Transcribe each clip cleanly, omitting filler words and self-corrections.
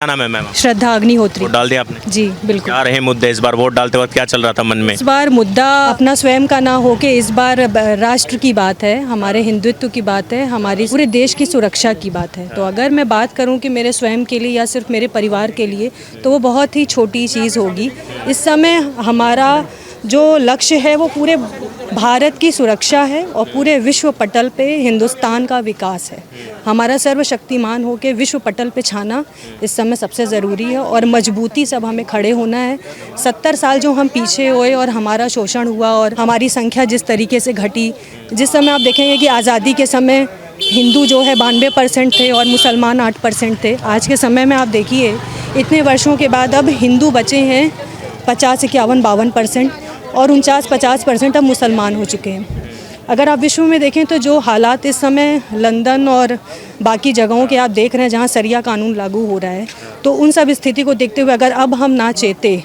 क्या नाम है मैम? श्रद्धा अग्निहोत्री। वोट डाल दिया आपने? जी बिल्कुल। क्या रहे मुद्दे इस बार वोट डालते वक्त, क्या चल रहा था मन में? इस बार मुद्दा अपना स्वयं का ना हो के इस बार राष्ट्र की बात है, हमारे हिंदुत्व की बात है, हमारी पूरे देश की सुरक्षा की बात है। तो अगर मैं बात करूं कि मेरे स्वयं के लिए या सिर्फ मेरे परिवार के लिए, तो वो बहुत ही छोटी चीज़ होगी। इस समय हमारा जो लक्ष्य है वो पूरे भारत की सुरक्षा है और पूरे विश्व पटल पे हिंदुस्तान का विकास है। हमारा सर्वशक्तिमान होकर विश्व पटल पे छाना इस समय सबसे ज़रूरी है और मजबूती सब हमें खड़े होना है। 70 साल जो हम पीछे हुए और हमारा शोषण हुआ और हमारी संख्या जिस तरीके से घटी, जिस समय आप देखेंगे कि आज़ादी के समय हिंदू जो है 92% थे और मुसलमान 8% थे। आज के समय में आप देखिए इतने वर्षों के बाद अब हिंदू बचे हैं 50, 51, 52% और 49-50% अब मुसलमान हो चुके हैं। अगर आप विश्व में देखें तो जो हालात इस समय लंदन और बाकी जगहों के आप देख रहे हैं जहां शरिया कानून लागू हो रहा है, तो उन सब स्थिति को देखते हुए अगर अब हम ना चेते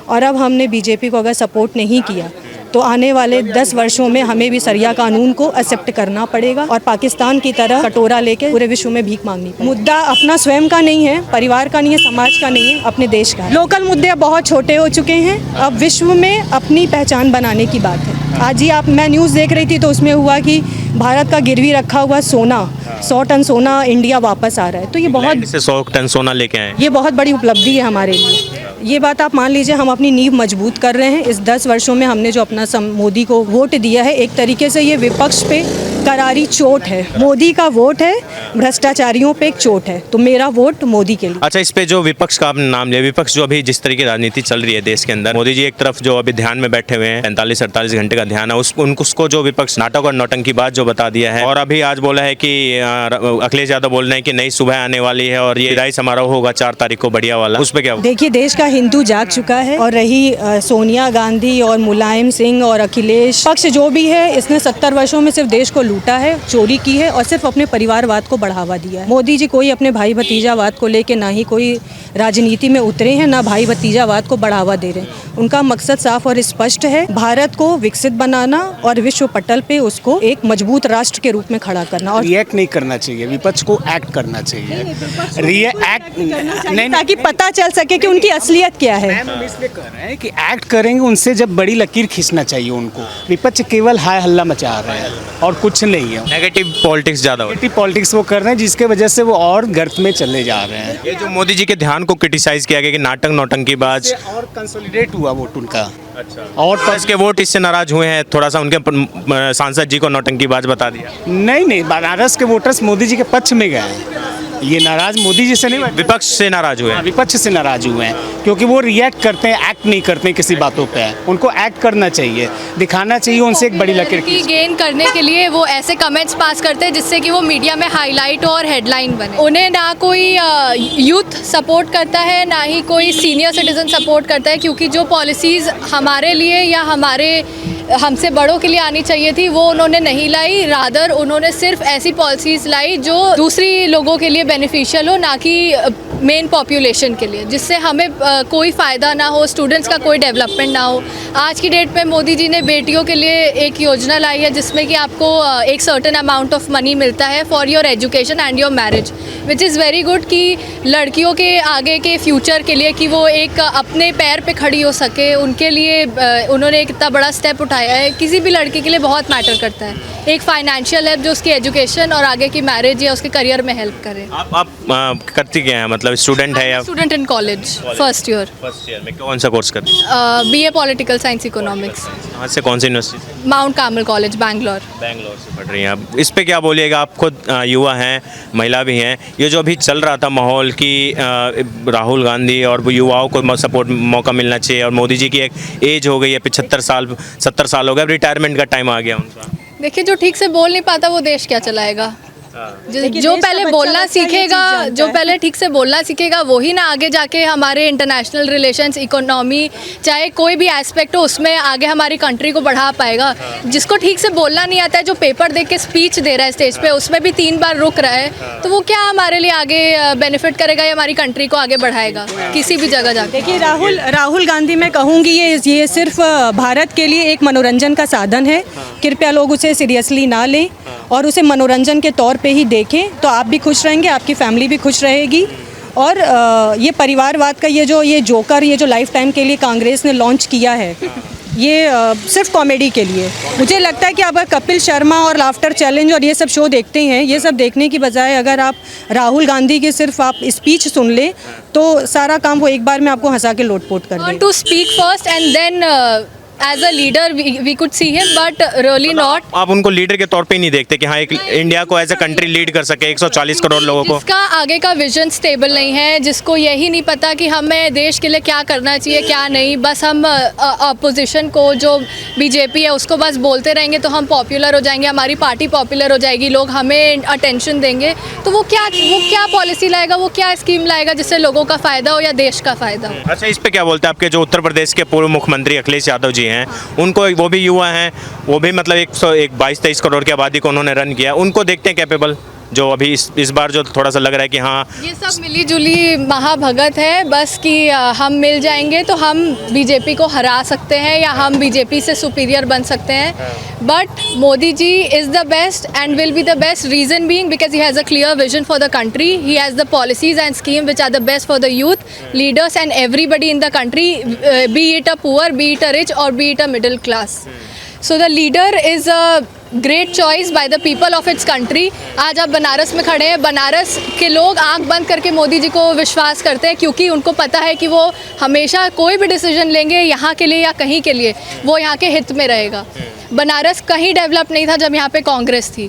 और अब हमने बीजेपी को अगर सपोर्ट नहीं किया तो आने वाले 10 वर्षों में हमें भी शरिया कानून को एक्सेप्ट करना पड़ेगा और पाकिस्तान की तरह कटोरा लेके पूरे विश्व में भीख मांगनी पड़ेगी। मुद्दा अपना स्वयं का नहीं है, परिवार का नहीं है, समाज का नहीं है, अपने देश का है। लोकल मुद्दे अब बहुत छोटे हो चुके हैं, अब विश्व में अपनी पहचान बनाने की बात है। आज ही मैं न्यूज़ देख रही थी तो उसमें हुआ कि भारत का गिरवी रखा हुआ सोना 100 टन सोना इंडिया वापस आ रहा है। तो ये बहुत 100 टन सोना लेके आए, ये बहुत बड़ी उपलब्धि है हमारे लिए। ये बात आप मान लीजिए हम अपनी नींव मजबूत कर रहे हैं। इस 10 वर्षों में हमने जो अपना मोदी को वोट दिया है, एक तरीके से ये विपक्ष पे करारी चोट है। मोदी का वोट है, भ्रष्टाचारियों पे एक चोट है, तो मेरा वोट मोदी के लिए। अच्छा, इस पे जो विपक्ष का आपने नाम लिया, विपक्ष जो अभी जिस तरह की राजनीति चल रही है देश के अंदर, मोदी जी एक तरफ जो अभी ध्यान में बैठे हुए हैं, 45-48 घंटे का ध्यान है, उसको जो विपक्ष नाटक और नौटंकी बात जो बता दिया है, और अभी आज बोला है कि अखिलेश यादव बोल रहे हैं कि नई सुबह आने वाली है और ये विदाई समारोह होगा 4 तारीख को, बढ़िया वाला। उस पे क्या? देखिए, देश का हिंदू जाग चुका है और रही सोनिया गांधी और मुलायम सिंह और अखिलेश पक्ष जो भी है, इसने 70 वर्षों में सिर्फ देश को लूटा है, चोरी की है और सिर्फ अपने परिवारवाद को बढ़ावा दिया है। मोदी जी कोई अपने भाई भतीजावाद को लेके ना ही कोई राजनीति में उतरे हैं, ना भाई भतीजावाद को बढ़ावा दे रहे हैं। उनका मकसद साफ और स्पष्ट है, भारत को विकसित बनाना और विश्व पटल पे उसको एक मजबूत राष्ट्र के रूप में खड़ा करना। और रिएक्ट नहीं करना चाहिए, विपक्ष को एक्ट करना चाहिए। रिएक्ट नहीं, ताकि पता चल सके कि उनकी असलियत क्या है। हम इसलिए कर रहे हैं कि एक्ट करेंगे, उनसे जब बड़ी लकीर खींचना चाहिए उनको। विपक्ष केवल हाय हल्ला मचा रहे हैं और कुछ नहीं है। नेगेटिव पॉलिटिक्स ज़्यादा हो रही है। नेगेटिव पॉलिटिक्स वो कर रहे हैं जिसके वजह से वो और गर्त में चले जा रहे हैं। ये जो मोदी जी के ध्यान को क्रिटिसाइज किया गया कि नाटक नौटंकी बाज, और कंसोलिडेट हुआ वोट उनका। अच्छा, और कांग्रेस के वोट इससे नाराज हुए हैं, थोड़ा सा उनके सांसद जी को नौटंकी बाज बता दिया। नहीं, बनारस के वोटर्स मोदी जी के पक्ष में गए हैं। ये नाराज मोदी जी से नहीं, विपक्ष से नाराज हुए हैं। विपक्ष से नाराज हुए हैं क्योंकि वो रिएक्ट करते हैं, एक्ट नहीं करते हैं किसी बातों पे। उनको एक्ट करना चाहिए, दिखाना चाहिए उनसे एक बड़ी लकीर की गेन करने के लिए वो ऐसे कमेंट्स पास करते हैं जिससे कि वो मीडिया में हाईलाइट और हेडलाइन बने। उन्हें ना कोई यूथ सपोर्ट करता है, ना ही कोई सीनियर सिटीजन सपोर्ट करता है, क्योंकि जो पॉलिसीज़ हमारे लिए या हमसे बड़ों के लिए आनी चाहिए थी वो उन्होंने नहीं लाई। रादर उन्होंने सिर्फ ऐसी पॉलिसीज़ लाई जो दूसरी लोगों के लिए बेनिफिशियल हो, ना कि मेन पॉपुलेशन के लिए, जिससे हमें कोई फ़ायदा ना हो, स्टूडेंट्स का कोई डेवलपमेंट ना हो। आज की डेट में मोदी जी ने बेटियों के लिए एक योजना लाई है जिसमें कि आपको एक सर्टेन अमाउंट ऑफ मनी मिलता है for your education and your marriage, which is very good कि लड़कियों के आगे के फ्यूचर के लिए कि वो एक अपने पैर पे खड़ी हो सके, उनके लिए उन्होंने एक इतना बड़ा स्टेप उठाया है। किसी भी लड़की के लिए बहुत मैटर करता है एक फाइनेंशियल हेल्प जो उसकी एजुकेशन और आगे की मैरिज या उसके करियर में हेल्प करे। आप करती क्या है, मतलब स्टूडेंट है या? Student in college, first year में। कौन सा कोर्स करती है? BA political science economics. कहाँ से, कौन सी university? Mount Carmel college, Bangalore से पढ़ रही हैं आप। इस पे क्या बोलिएगा? आप खुद युवा हैं, महिला भी हैं, ये जो अभी चल रहा था माहौल कि राहुल गांधी और युवाओं को सपोर्ट मौका मिलना चाहिए और मोदी जी की एक एज हो गई है, 75 साल 70 साल हो गए, अब रिटायरमेंट का टाइम आ गया उनका। देखिए, जो ठीक से बोल नहीं पाता वो देश क्या चलाएगा? जो पहले बोलना सीखेगा, जो पहले ठीक से बोलना सीखेगा वही ना आगे जाके हमारे इंटरनेशनल रिलेशंस, इकोनॉमी, चाहे कोई भी एस्पेक्ट हो उसमें आगे हमारी कंट्री को बढ़ा पाएगा। जिसको ठीक से बोलना नहीं आता है, जो पेपर देख के स्पीच दे रहा है स्टेज पे, उसमें भी 3 बार रुक रहा है, तो वो क्या हमारे लिए आगे बेनिफिट करेगा या हमारी कंट्री को आगे बढ़ाएगा किसी भी जगह जाके? देखिए, राहुल गांधी मैं कहूँगी ये सिर्फ भारत के लिए एक मनोरंजन का साधन है। कृपया लोग उसे सीरियसली ना लें और उसे मनोरंजन के तौर पे ही देखें, तो आप भी खुश रहेंगे, आपकी फैमिली भी खुश रहेगी। और ये परिवारवाद का ये जोकर ये जो लाइफ टाइम के लिए कांग्रेस ने लॉन्च किया है, ये सिर्फ कॉमेडी के लिए। मुझे लगता है कि अगर कपिल शर्मा और लाफ्टर चैलेंज और ये सब शो देखते हैं, ये सब देखने की बजाय अगर आप राहुल गांधी की सिर्फ आप स्पीच सुन लें तो सारा काम वो एक बार में आपको हंसा के लोटपोट कर दें। To speak first and then as a leader we could see him, but really not. आप उनको लीडर के तौर पे ही नहीं देखते कि हाँ एक इंडिया को एज अ कंट्री लीड कर सके 140 करोड़ लोगों को? जिसका आगे का विजन स्टेबल नहीं है, जिसको यही नहीं पता कि हमें देश के लिए क्या करना चाहिए क्या नहीं, बस हम अपोजिशन को जो बीजेपी है उसको बस बोलते रहेंगे तो हम पॉपुलर हो जाएंगे, हमारी पार्टी पॉपुलर हो जाएगी, लोग हमें अटेंशन देंगे, तो वो क्या पॉलिसी लाएगा, वो क्या स्कीम लाएगा जिससे लोगों का फ़ायदा हो या देश का फ़ायदा हो? अच्छा, इस पे क्या बोलते हैं आपके जो उत्तर प्रदेश के पूर्व मुख्यमंत्री अखिलेश यादव जी हैं, उनको, वो भी युवा हैं, वो भी मतलब 22-23 करोड़ की आबादी को उन्होंने रन किया, उनको देखते हैं कैपेबल, जो अभी इस बार जो थोड़ा सा लग रहा है कि हाँ ये सब मिली जुली महाभगत है बस कि हम मिल जाएंगे तो हम बीजेपी को हरा सकते हैं या हम बीजेपी से सुपीरियर बन सकते हैं, but Modi ji is the best and will be the best, reason being because he has a clear vision for the country, he has the policies and scheme which are the best for the youth leaders and everybody in the country, be it a poor, be it a rich और be it a middle class. So the leader is a great choice by the people of its country. आज आप बनारस में खड़े हैं, बनारस के लोग आंख बंद करके मोदी जी को विश्वास करते हैं क्योंकि उनको पता है कि वो हमेशा कोई भी डिसीजन लेंगे यहाँ के लिए या कहीं के लिए वो यहाँ के हित में रहेगा। बनारस कहीं डेवलप नहीं था जब यहाँ पे कांग्रेस थी,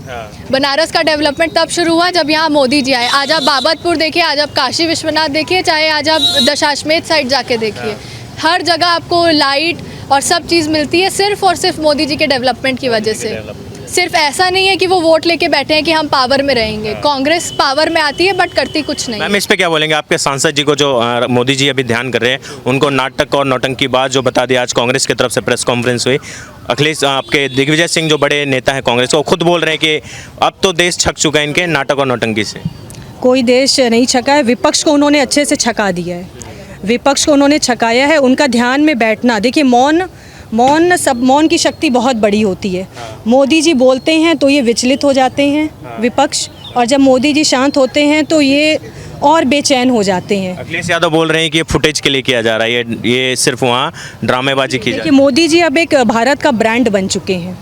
बनारस का डेवलपमेंट तब शुरू हुआ जब यहाँ मोदी जी आए। आज आप बाबतपुर देखिए, आज आप काशी विश्वनाथ देखिए, चाहे आज आप दशाश्वमेध साइड जाके देखिए, हर जगह आपको लाइट और सब चीज़ मिलती है सिर्फ और सिर्फ मोदी जी के डेवलपमेंट की वजह से। सिर्फ ऐसा नहीं है कि वो वोट लेके बैठे हैं कि हम पावर में रहेंगे, कांग्रेस पावर में आती है बट करती कुछ नहीं। मैम, इस पे क्या बोलेंगे? आपके सांसद जी को जो मोदी जी अभी ध्यान कर रहे हैं, उनको नाटक और नौटंकी बात जो बता दिया, आज कांग्रेस की तरफ से प्रेस कॉन्फ्रेंस हुई, अखिलेश आपके दिग्विजय सिंह जो बड़े नेता हैं कांग्रेस को, खुद बोल रहे हैं कि अब तो देश छक चुका है इनके नाटक और नौटंकी से। कोई देश नहीं छका है, विपक्ष को उन्होंने अच्छे से छका दिया है, विपक्ष को उन्होंने छकाया है। उनका ध्यान में बैठना, देखिए मौन की शक्ति बहुत बड़ी होती है। मोदी जी बोलते हैं तो ये विचलित हो जाते हैं विपक्ष, और जब मोदी जी शांत होते हैं तो ये और बेचैन हो जाते हैं। अखिलेश यादव बोल रहे हैं कि ये फुटेज के लिए किया जा रहा है, ये सिर्फ वहाँ ड्रामेबाजी की जा रही है। मोदी जी अब एक भारत का ब्रांड बन चुके हैं,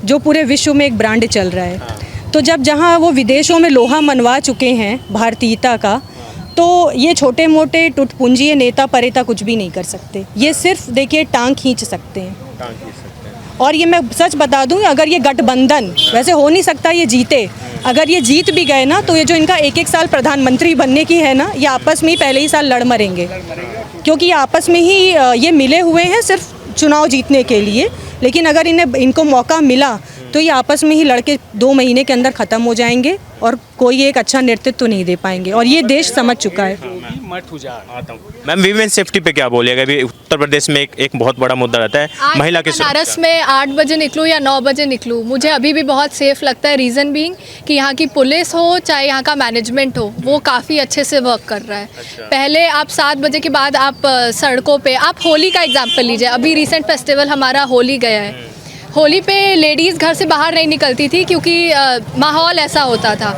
जो पूरे विश्व में एक ब्रांड चल रहा है। तो जब जहाँ वो विदेशों में लोहा मनवा चुके हैं भारतीयता का, तो ये छोटे मोटे टुटपुंजी नेता परेता कुछ भी नहीं कर सकते। ये सिर्फ देखिए टांग खींच सकते हैं। और ये मैं सच बता दूं, अगर ये गठबंधन, वैसे हो नहीं सकता ये जीते, अगर ये जीत भी गए ना तो ये जो इनका एक साल प्रधानमंत्री बनने की है ना, ये आपस में ही पहले ही साल लड़ मरेंगे, क्योंकि ये आपस में ही ये मिले हुए हैं सिर्फ चुनाव जीतने के लिए। लेकिन अगर इनको मौका मिला तो ये आपस में ही लड़के 2 महीने के अंदर ख़त्म हो जाएंगे और कोई एक अच्छा नेतृत्व नहीं दे पाएंगे, और ये देश समझ चुका है। मैम, वीमेन सेफ्टी पे क्या बोलिएगा? अभी उत्तर प्रदेश में एक बहुत बड़ा मुद्दा रहता है महिला की सुरक्षा। बनारस में 8 बजे निकलूँ या 9 बजे निकलूँ, मुझे अभी भी बहुत सेफ लगता है। रीज़न बीइंग कि यहाँ की पुलिस हो चाहे यहाँ का मैनेजमेंट हो, वो काफ़ी अच्छे से वर्क कर रहा है। पहले आप 7 बजे के बाद आप सड़कों पे, आप होली का एग्जाम्पल लीजिए, अभी रिसेंट फेस्टिवल हमारा होली गया है, होली पे लेडीज़ घर से बाहर नहीं निकलती थी क्योंकि माहौल ऐसा होता था।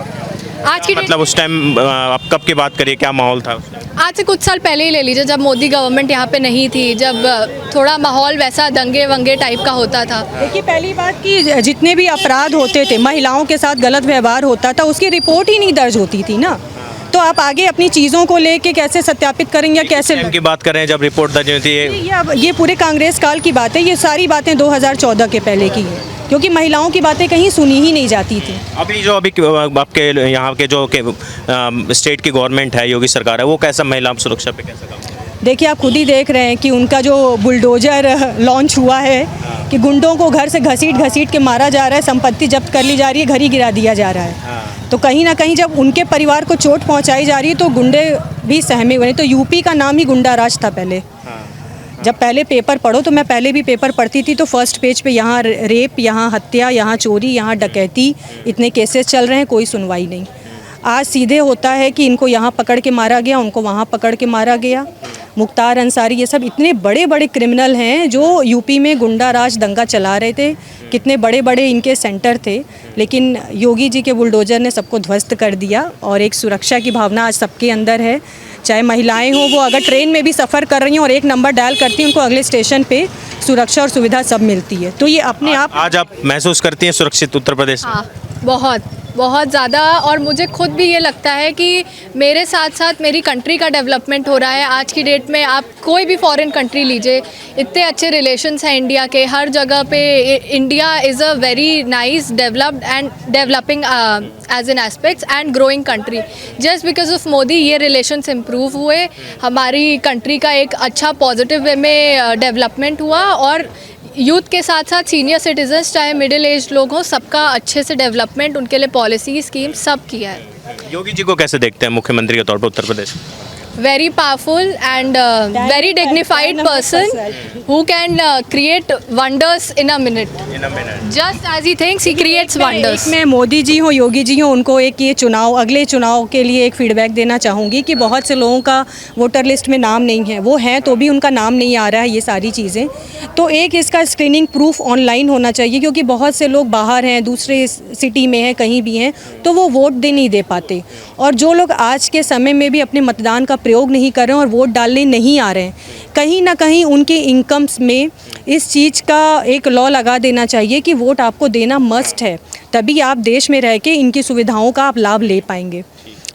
आज की मतलब उस टाइम आप कब की बात करिए, क्या माहौल था उस टाइम? आज से कुछ साल पहले ही ले लीजिए, जब मोदी गवर्नमेंट यहाँ पे नहीं थी, जब थोड़ा माहौल वैसा दंगे वंगे टाइप का होता था। देखिए, पहली बात कि जितने भी अपराध होते थे, महिलाओं के साथ गलत व्यवहार होता था, उसकी रिपोर्ट ही नहीं दर्ज होती थी ना, तो आप आगे अपनी चीज़ों को लेके कैसे सत्यापित करेंगे, कैसे की बात कर रहे हैं जब रिपोर्ट दर्ज होती है? ये पूरे कांग्रेस काल की बात है, ये सारी बातें 2014 के पहले की है, क्योंकि महिलाओं की बातें कहीं सुनी ही नहीं जाती थी। अभी आपके यहाँ के जो स्टेट की गवर्नमेंट है, योगी सरकार है, वो कैसा महिला सुरक्षा पे कैसा काम? देखिए, आप खुद ही देख रहे हैं कि उनका जो बुलडोजर लॉन्च हुआ है कि गुंडों को घर से घसीट के मारा जा रहा है, संपत्ति जब्त कर ली जा रही है, घर ही गिरा दिया जा रहा है। तो कहीं ना कहीं जब उनके परिवार को चोट पहुंचाई जा रही है तो गुंडे भी सहमे हुए। तो यूपी का नाम ही गुंडा राज था पहले। जब पहले पेपर पढ़ो, तो मैं पहले भी पेपर पढ़ती थी, तो फर्स्ट पेज पे यहाँ रेप, यहाँ हत्या, यहाँ चोरी, यहाँ डकैती, इतने केसेस चल रहे हैं, कोई सुनवाई नहीं। आज सीधे होता है कि इनको यहाँ पकड़ के मारा गया, उनको वहाँ पकड़ के मारा गया। मुख्तार अंसारी, ये सब इतने बड़े बड़े क्रिमिनल हैं जो यूपी में गुंडा राज दंगा चला रहे थे। कितने बड़े बड़े इनके सेंटर थे, लेकिन योगी जी के बुलडोजर ने सबको ध्वस्त कर दिया। और एक सुरक्षा की भावना आज सबके अंदर है। चाहे महिलाएं हों, वो अगर ट्रेन में भी सफ़र कर रही हैं और एक नंबर डायल करती हैं, उनको अगले स्टेशन पे सुरक्षा और सुविधा सब मिलती है। तो ये अपने आप आज आप महसूस करती हैं सुरक्षित उत्तर प्रदेश में? हाँ, बहुत बहुत ज़्यादा। और मुझे खुद भी ये लगता है कि मेरे साथ साथ मेरी कंट्री का डेवलपमेंट हो रहा है। आज की डेट में आप कोई भी फॉरेन कंट्री लीजिए, इतने अच्छे रिलेशंस हैं इंडिया के हर जगह पे। India is a very nice developed and developing as an aspects and growing country. Just because of Modi ये रिलेशंस इम्प्रूव हुए, हमारी कंट्री का एक अच्छा पॉजिटिव वे में डेवलपमेंट हुआ। और यूथ के साथ साथ सीनियर सिटीजन्स, चाहे मिडिल एज लोग हों, सबका अच्छे से डेवलपमेंट, उनके लिए पॉलिसी स्कीम सब किया है। योगी जी को कैसे देखते हैं मुख्यमंत्री के तौर पर Uttar Pradesh? very powerful and very dignified person who can create wonders in a minute. Just as he thinks, he creates wonders. मैं मोदी जी हो, योगी जी हो, उनको एक ये अगले चुनाव के लिए एक फीडबैक देना चाहूँगी कि बहुत से लोगों का वोटर लिस्ट में नाम नहीं है, वो हैं तो भी उनका नाम नहीं आ रहा है, ये सारी चीज़ें। तो एक इसका स्क्रीनिंग प्रूफ ऑनलाइन होना चाहिए, क्योंकि बहुत से लोग बाहर हैं, दूसरे सिटी में हैं, कहीं भी हैं, तो वो वोट नहीं दे पाते। और जो लोग आज के समय में भी अपने मतदान का प्रयोग नहीं कर रहे हैं और वोट डालने नहीं आ रहे हैं, कहीं ना कहीं उनके इनकम्स में इस चीज़ का एक लॉ लगा देना चाहिए कि वोट आपको देना मस्ट है, तभी आप देश में रह के इनकी सुविधाओं का आप लाभ ले पाएंगे।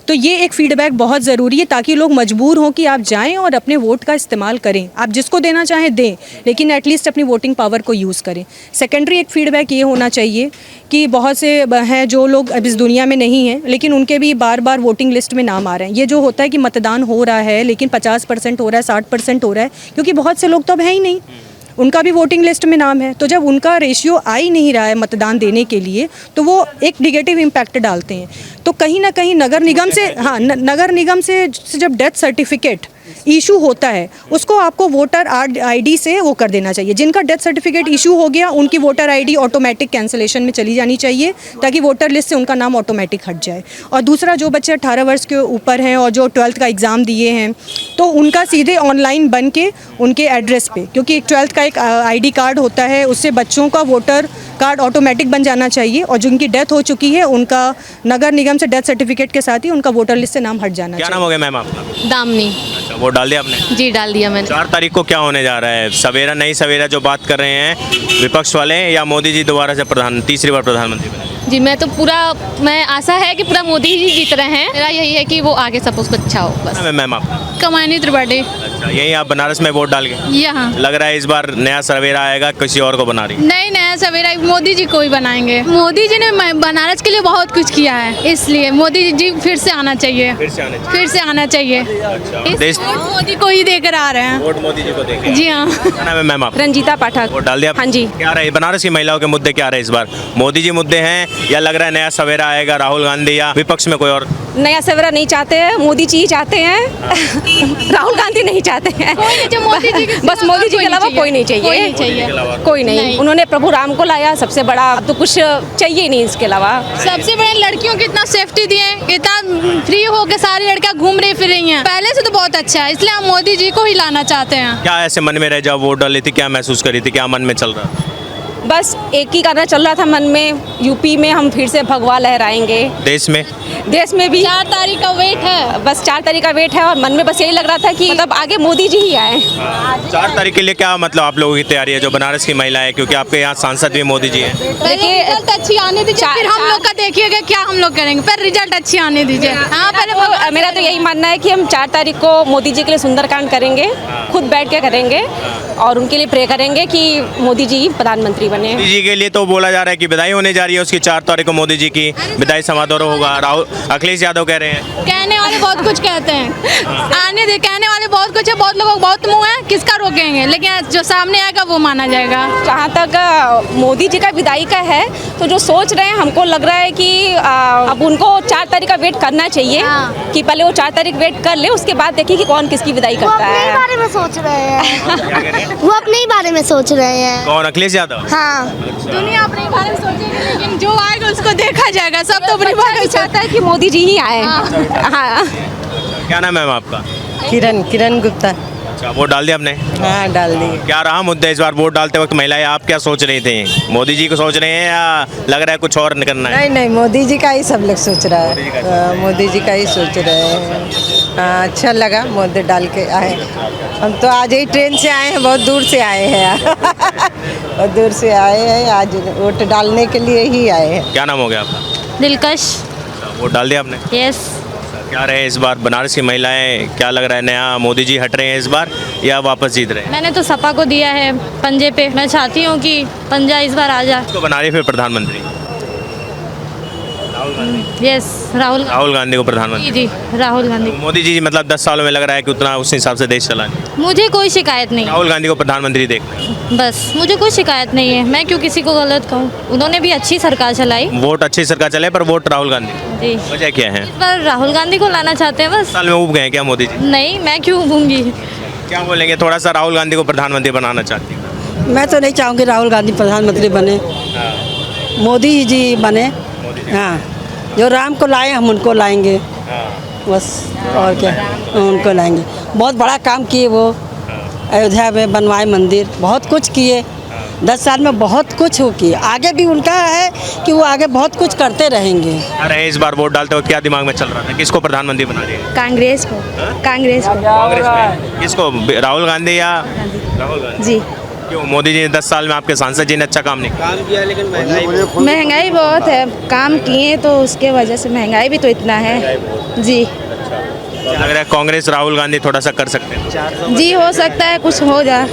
तो ये एक फीडबैक बहुत ज़रूरी है, ताकि लोग मजबूर हों कि आप जाएं और अपने वोट का इस्तेमाल करें। आप जिसको देना चाहें दें, लेकिन एटलीस्ट अपनी वोटिंग पावर को यूज़ करें। सेकेंडरी एक फीडबैक ये होना चाहिए कि बहुत से हैं जो लोग अब इस दुनिया में नहीं हैं, लेकिन उनके भी बार बार वोटिंग लिस्ट में नाम आ रहे हैं। ये जो होता है कि मतदान हो रहा है, लेकिन 50% हो रहा है, 60% हो रहा है, क्योंकि बहुत से लोग तो अब हैं ही नहीं, उनका भी वोटिंग लिस्ट में नाम है। तो जब उनका रेशियो आ ही नहीं रहा है मतदान देने के लिए, तो वो एक निगेटिव इम्पैक्ट डालते हैं। तो कहीं ना कहीं नगर निगम से, हाँ, नगर निगम से जब डेथ सर्टिफिकेट इशू होता है, उसको आपको वोटर आईडी से वो कर देना चाहिए। जिनका डेथ सर्टिफिकेट इशू हो गया, उनकी वोटर आईडी ऑटोमेटिक कैंसिलेशन में चली जानी चाहिए, ताकि वोटर लिस्ट से उनका नाम ऑटोमेटिक हट जाए। और दूसरा, जो बच्चे 18 वर्ष के ऊपर हैं और जो 12th का एग्ज़ाम दिए हैं, तो उनका सीधे ऑनलाइन बन के उनके एड्रेस पे, क्योंकि 12th का एक आईडी कार्ड होता है, उससे बच्चों का वोटर कार्ड ऑटोमेटिक बन जाना चाहिए। और जिनकी डेथ हो चुकी है, उनका नगर निगम से डेथ सर्टिफिकेट के साथ ही उनका वोटर लिस्ट से नाम हट जाना चाहिए। क्या नाम हो गया मैम आपका? दामनी। अच्छा, वोट डाल दिया आपने? जी डाल दिया मैंने। 4 तारीख को क्या होने जा रहा है? सवेरा नहीं सवेरा जो बात कर रहे हैं विपक्ष वाले, या मोदी जी दोबारा से तीसरी बार प्रधानमंत्री बने? जी मैं तो मैं आशा है कि पूरा मोदी जी जीत रहे हैं। मेरा यही है कि वो आगे सब कुछ अच्छा हो बस। मैम आपका? कमानी त्रिपाठी। अच्छा, यही आप बनारस में वोट डाल गए? यहाँ लग रहा है इस बार नया सवेरा आएगा, किसी और को बना रही? नहीं, नया सवेरा मोदी जी को ही बनाएंगे। मोदी जी ने बनारस के लिए बहुत कुछ किया है, इसलिए मोदी जी फिर से आना चाहिए। फिर से आना चाहिए। देश मोदी को ही देकर आ रहे हैं। वोट मोदी जी को देखे। जी हाँ। क्या नाम है मैम आप? रंजीता पाठक। वोट डाल दिया? हाँ जी। क्या रहे बनारस की महिलाओं के मुद्दे, क्या रहे इस बार? मोदी जी मुद्दे हैं, या लग रहा है नया सवेरा आएगा, राहुल गांधी, या विपक्ष में कोई और? नया सवेरा नहीं चाहते हैं, मोदी जी ही चाहते हैं। राहुल गांधी नहीं चाहते हैं। मोदी जी बस मोदी जी के अलावा कोई नहीं चाहिए। कोई नहीं। उन्होंने प्रभु राम को लाया, सबसे बड़ा, अब तो कुछ चाहिए नहीं इसके अलावा। सबसे बड़े लड़कियों को इतना सेफ्टी दिए, इतना फ्री हो के सारी लड़कियां घूम रही फिर रही हैं। पहले से तो बहुत अच्छा है, इसलिए हम मोदी जी को ही लाना चाहते हैं। क्या ऐसे मन में रह जाओ वोट डाली थी, क्या महसूस करी थी, क्या मन में चल रहा था? बस एक ही गाना चल रहा था मन में, यूपी में हम फिर से भगवा लहराएंगे। देश में भी 4 तारीख का वेट है, बस 4 तारीख का वेट है। और मन में बस यही लग रहा था कि मतलब आगे मोदी जी ही आए। 4 तारीख के लिए क्या मतलब आप लोगों की तैयारी है, जो बनारस की महिला है, क्योंकि आपके यहाँ सांसद भी मोदी जी हैं? देखिए रिजल्ट अच्छी आने दीजिए, फिर हम लोग का देखिएगा क्या हम लोग करेंगे, फिर रिजल्ट अच्छी आने दीजिए। हाँ, पहले मेरा तो यही मानना है कि हम 4 तारीख को मोदी जी के लिए सुंदरकांड करेंगे, खुद बैठ के करेंगे और उनके लिए प्रे करेंगे कि मोदी जी प्रधानमंत्री बने। मोदी जी के लिए तो बोला जा रहा है कि विदाई होने जा रही है उसकी, 4 तारीख को मोदी जी की विदाई समारोह होगा। राहुल अखिलेश यादव कह रहे हैं, कहने वाले बहुत कुछ कहते हैं, आने दे, कहने वाले बहुत कुछ है, बहुत लोगों को बहुत मुंह है, किसका रोकेंगे, लेकिन जो सामने आएगा वो माना जाएगा। जहाँ तक मोदी जी का विदाई का है, तो जो सोच रहे हैं, हमको लग रहा है कि अब उनको 4 तारीख का वेट करना चाहिए। कि पहले वो 4 तारीख वेट कर ले, उसके बाद देखिए कि कौन किसकी विदाई करता है। अपने बारे में सोच रहे हैं। वो अपने ही बारे में सोच रहे हैं। कौन? अखिलेश यादव? हाँ। दुनिया अपने बारे में सोचेगी, लेकिन जो आएगा उसको देखा जाएगा। सब तो अपनी बारे में चाहता है कि मोदी जी ही आए। हाँ। क्या नाम है मैम आपका? किरण गुप्ता। अच्छा, अच्छा, वोट डाल दिया आपने? हाँ डाल दिए। क्या रहा मुद्दा इस बार वोट डालते वक्त महिलाएं, आप क्या सोच रही थी? मोदी जी को सोच रहे हैं या लग रहा है कुछ और करना है? नहीं नहीं, मोदी जी का ही सब लोग सोच रहा है। मोदी जी का ही सोच रहे हैं। हाँ, अच्छा लगा मोदी डाल के आए। हम तो आज ही ट्रेन से आए हैं, बहुत दूर से आए हैं। बहुत दूर से आए हैं, आज वोट डालने के लिए ही आए हैं। क्या नाम हो गया आपका? दिलकश। वोट डाल दिया आपने? यस। क्या रहे इस बार बनारस की महिलाएं, क्या लग रहा है नया मोदी जी हट रहे हैं इस बार या वापस जीत रहे हैं? मैंने तो सपा को दिया है पंजे पे। मैं चाहती हूँ कि पंजा इस बार आ जाए। तो बना रही फिर प्रधानमंत्री? यस, राहुल गांधी को प्रधानमंत्री? जी राहुल गांधी। मोदी जी मतलब 10 सालों में लग रहा है कि उतना उस हिसाब से देश चला नहीं। मुझे कोई शिकायत नहीं है। राहुल गांधी को प्रधानमंत्री देखते हैं? बस मुझे कोई शिकायत नहीं है। मैं क्यों किसी को गलत कहूँ? उन्होंने भी अच्छी सरकार चलाई। वोट अच्छी सरकार चले पर वोट राहुल गांधी, जी। वजह क्या है? इस बार राहुल गांधी को लाना चाहते हैं बस। साल में उब गए क्या मोदी जी? नहीं, मैं क्यों उबूंगी? क्या बोलेंगे? थोड़ा सा राहुल गांधी को प्रधानमंत्री बनाना चाहती हैं? मैं तो नहीं चाहूँगी राहुल गांधी प्रधानमंत्री बने, मोदी जी बने। हाँ, जो राम को लाए हम उनको लाएंगे बस, और क्या उनको लाएंगे। बहुत बड़ा काम किए वो, अयोध्या में बनवाए मंदिर, बहुत कुछ किए। 10 साल में बहुत कुछ हो किए। आगे भी उनका है कि वो आगे बहुत कुछ करते रहेंगे। अरे इस बार वोट डालते वक्त क्या दिमाग में चल रहा था? किसको प्रधानमंत्री बना रही है? कांग्रेस को। कांग्रेस को। कांग्रेस में किसको? राहुल गांधी या राहुल गांधी? जी। क्यों? मोदी जी ने 10 साल में आपके सांसद जी ने अच्छा काम नहीं किया? महंगाई बहुत है, काम किए तो उसके वजह से महंगाई भी तो इतना है। जी लग रहा है कांग्रेस राहुल गांधी थोड़ा सा कर सकते हैं? जी, हो सकता है कुछ हो जाए।